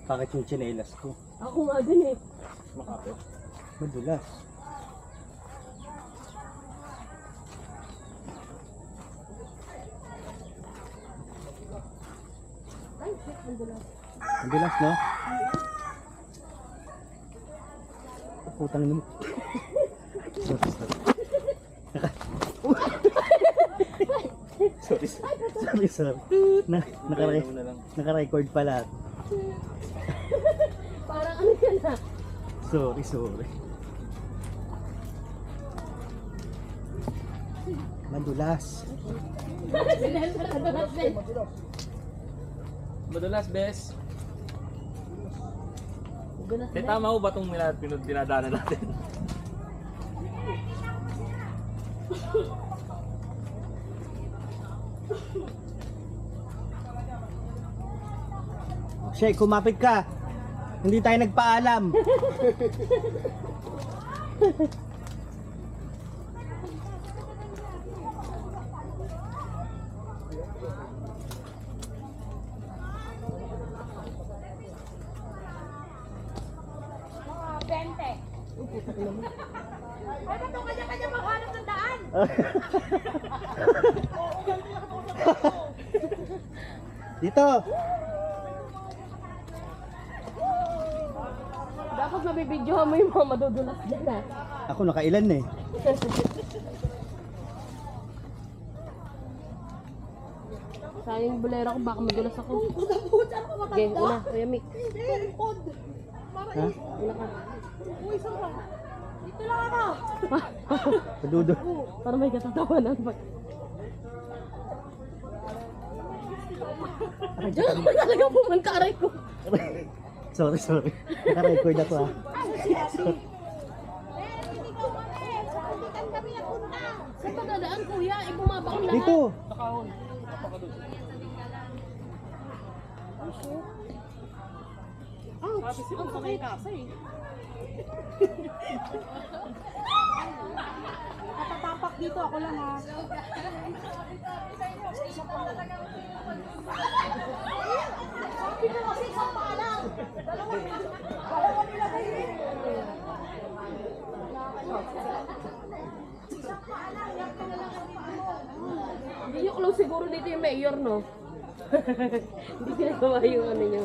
Bakit yung tsinelas ko? Ako nga din eh. Makapit. Madulas. Ay, shit, madulas. Madulas, no? Putang ino mo. Sorry, sorry. Sorry. Naka-record pala. Parang ano yan ha? Sorry. Madulas. Madulas, bes. Madulas Eh, tama ho ba itong dinadaanan natin? Shay, kumapit ka. Hindi tayo nagpaalam. Bente. Ay, ba't ang kanya-kanya maghanap ng daan? Dito. Dapat mabibidyohan mo yung mga madudulas dyan ha. Ako nakailan eh. Sayang yung bolero ko, baka madulas ako. Puta-puta ako Okay, matanda. una, Kuya Mick. Tungkod. Ha? Una ka. Uy, saan ka? Dito lang ako. Padudo. Para may katatawanan pa. Diyan ako talaga pumunta, aray ko. Sorry. Naka-record ako ha. Saan kami napunta? Saan ba dadaan, kuya? Ibumabak lahat. Dito. Nakahon. Napakadun. Ouch! Ang sakit. Natatapak dito ako lang ha. Sabi ko kasi isang paalang. Dalawa nilagay eh. Isang paalang. Yan ka na lang ang paalang. Hindi yung close siguro dito yung mayor, no? Hindi ginagawa yung ano nyo.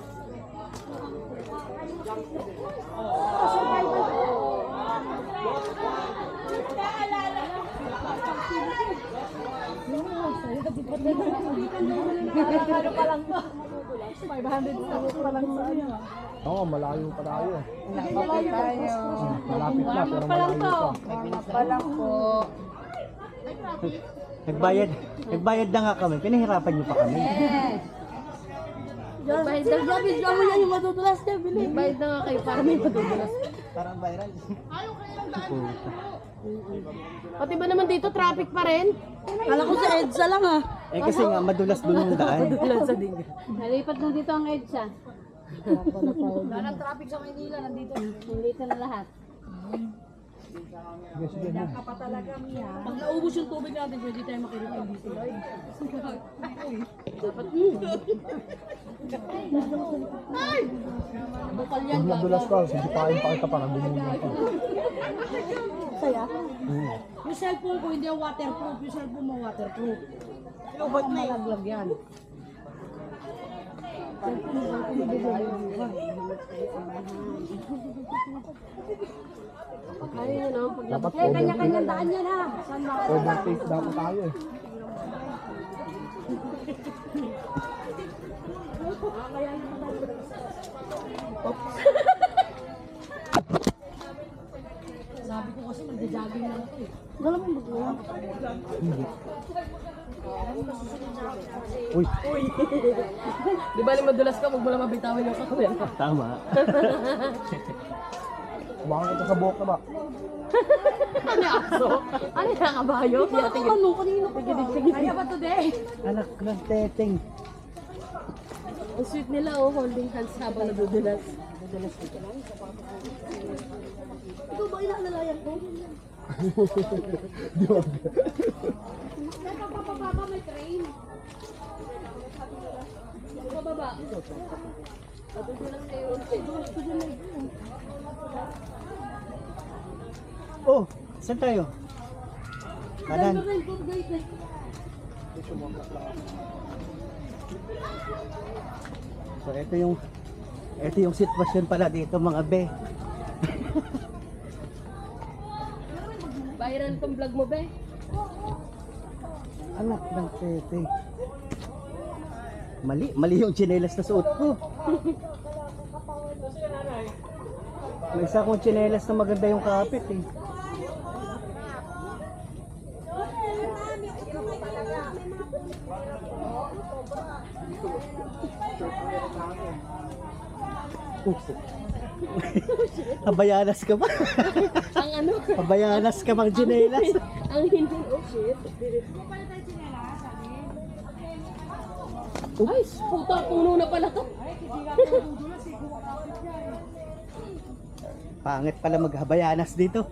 Ano pa lang to? 500 pa lang sa'yo. Oo, malayo pa tayo. Malayo tayo. Malapit na, pero malayo pa. Pa lang po. Nagbayad na nga kami. Pinahirapan niyo pa kami. Bayad na nga. Bigla mo yan yung madudulas niya, bili. Bayad na nga kayo para may madudulas. Parang viral. Pati ba naman dito traffic pa rin? Kala ko sa EDSA lang ah. Eh kasi nga madulas doon yung daan. Madudulas sa dinga. Nalipat na dito ang EDSA. Wala ng traffic sa Maynila, nandito. Nandito na lahat. Sige na. Ka pa talaga, Mia. Pag naubos yung tubig natin, pwede tayo makirinig dito. Dapat Ay! Bukal yan, Pag nadulas ka, sigipain pa kita para dumulong ka. Saya? Yung cellphone ko, hindi yung waterproof. Yung cellphone mo, waterproof. Ba't malaglag yan? Ayun yun, no? Dapat Kanya-kanyang daan yan ha. Saan ba? overtake dapat tayo eh. Sabi ko kasi magja-jogging lang ako eh. Wala mo magluwa. Uy, Di ba madulas ka, huwag mo lang mabitawin yung kakuyan ka. tama. Kumakan kita sa buhok na ba? Ano yung aso? Ano yung kabayo? Ano kanino ko ba? Kaya ba today? Anak ng teteng. Ang sweet nila, oh, holding hands habang nadudulas. Ito ba inaalalayan ko? Teka, papababa may train. Papababa. Oh, saan tayo? Kanan. So ito yung sitwasyon pala dito mga be. Viral tong vlog mo, be. Anak ng tete. Mali yung tsinelas na suot ko. May isa kong tsinelas na maganda yung kapit eh. Habayanas ka ba? Ang ano? Habayanas ka bang tsinelas? Ang hindi, oh shit. Ay, puta, puno na pala to. Pangit pala maghabayanas dito.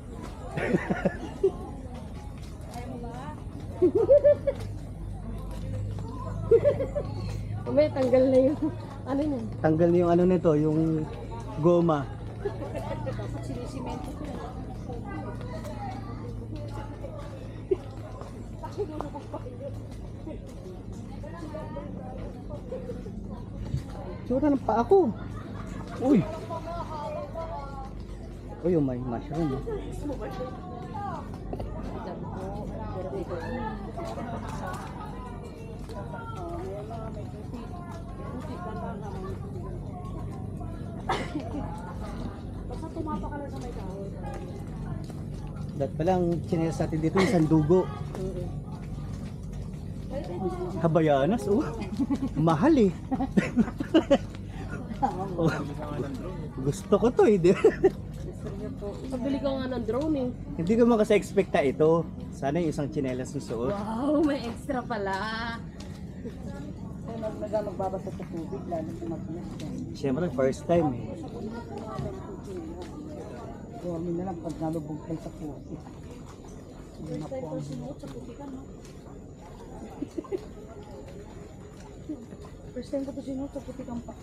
May tanggal na yung ano niya. Tanggal niyo yung ano nito, yung goma. Tsura ng paa ko. Uy! Uy, yung may mushroom. Eh. Dat palang chinelas natin dito yung sandugo. Habayanas, oh. Mahal eh. Oh, gusto ko to eh. Pabili ka nga ng drone eh. Hindi ko man kasi expecta ito. Sana yung isang chinelas na suot. Wow, may extra pala. Magbabasa sa tubig, lalo sa mag-inis. Siyempre, first time eh. Dormi na lang pag nalubog kayo sa puso. First time ko to sinuot sa putikan pa.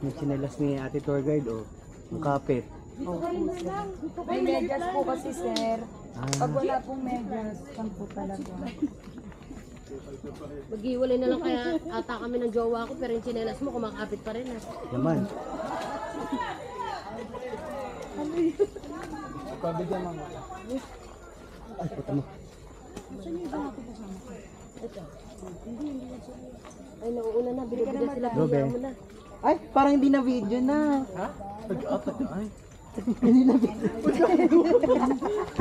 Yung chinelas ni ate tour guide, oh. Yung kapit. May medyas po kasi, sir. Ah, Pag wala pong medyas, saan po talaga? Maghiwalay na lang kaya ata kami ng jowa ko pero yung chinelas mo kumakapit pa rin ah. naman. Pabigyan mga. Ay, puta mo. Ay, nauuna na. Binibigyan sila. Robe. Bigyan mo na. Ay, parang hindi na video na. Ha? Pag-apat na ay. Hindi na video.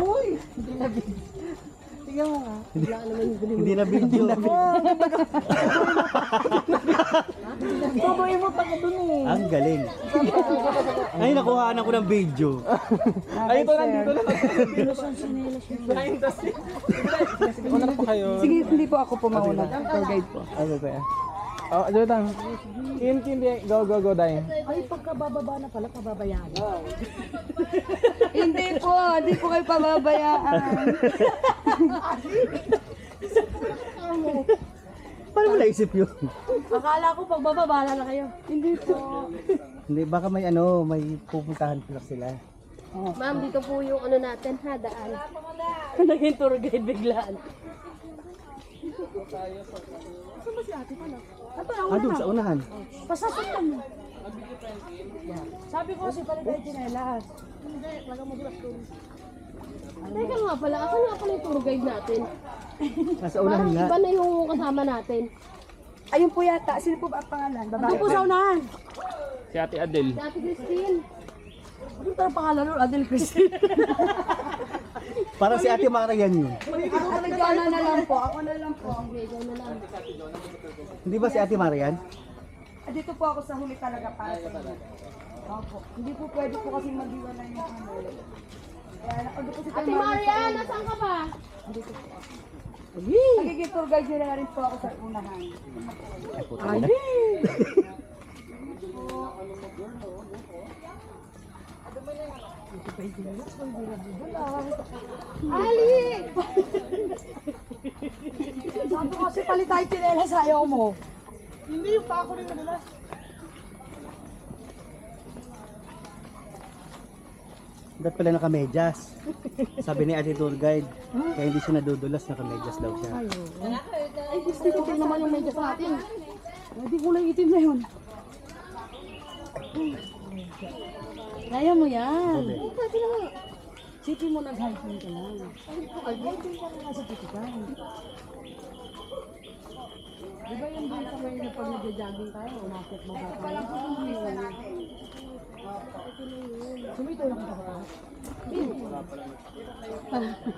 Uy! Hindi na big. Tingnan mo nga. Wala ka naman yung bili mo. Hindi na video. Baboy mo pa ka dun eh. Ang galing. Ay, nakuhaan ako ng video. Ay, ito nandito na. Pinusan sinelas yun. Una na po kayo. Sige, hindi po ako pumauna. Tour guide po. Ano ba yan? Oh, Jordan. Hindi. Go, Day. Ay, pagkabababa na pala, pababayaan. Hindi po kayo pababayaan. Paano mo naisip yun? Akala ko pagbababala na kayo. Hindi po. Hindi, baka may may pupuntahan pala sila. Ma'am, dito po yung ano natin ha, daan. Naging tour guide biglaan. Doon sa unahan. Pasasok mo. Sabi ko kasi pala tayo chinelas. Teka nga pala, ako nga pala yung tour guide natin. Nasa unahan Parang nga. iba na yung kasama natin. Ayun po yata. Sino po ba ang pangalan? Babae. Ito po sa unahan. Si Ate Adel. Si Ate Christine. Ano parang pangalan nun? Adel Christine. Parang si Ate Mara yan yun. Ikaw na lang po. Ako na lang po. Hindi ba si Ate Mara yan? Dito po ako sa huli talaga para sa inyo. Opo. Hindi po pwede po kasi mag-iwalay yung ano. Kaya nakado po si Ate Marian, nasaan ka ba? Magiging tour guide nila rin po ako sa unahan. Ay, puta na. Ali! Sabi ko kasi palit tayo chinelas, ayaw mo. Hindi, yung pako rin nadulas. Dapat pala nakamedyas. Sabi ni ate tour guide, kaya hindi siya nadudulas, nakamedyas daw siya. Ay, gusto ko naman yung medyas natin. Hindi kulay itim na yun. Kaya mo yan. City mo nag-hiking ka lang. Hiking ka lang sa pitikan. Di ba yung dito kayo na pag nag-jogging tayo, umakit mo ba tayo? Sumito lang ka ba?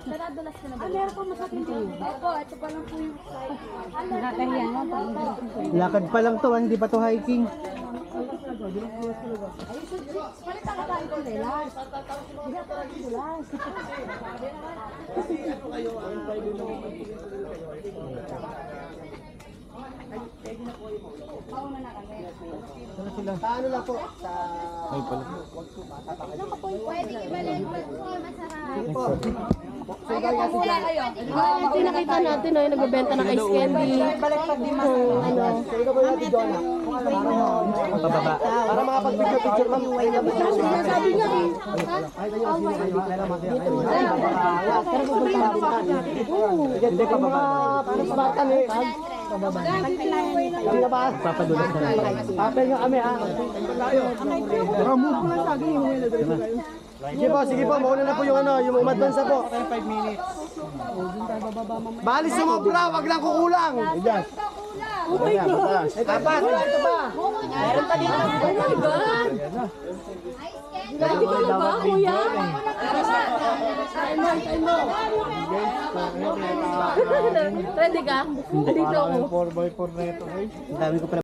Naradulas ka na ba? Meron pa masakit yun. Opo, ito pa lang po yung Nakakahiya nga pa. Lakad pa lang to, hindi pa to hiking. Palitan ka tayo ng lelas. Hindi ka talaga lelas. Paano lang po? pwede ibalik mo masarap. Ito nakita natin ay nagbebenta ng ice candy. Pababa. Para makapag-picture ma'am. Sabi niya eh. Hindi pababa. Bata ni. Papadulas na lang. Papel nga kami ha. Ramove ko lang lagi. Sige po, mauna na po yung yung umadvansa po. 5 minutes. Bali sumobra, wag lang kukulang. Yes. Oh my God! Dapat, ito ba? Meron pa dito. Oh my God! Ready ka na ba, kuya? Ready ka? Dito ako. 4x4 na ito. Ang dami ko pala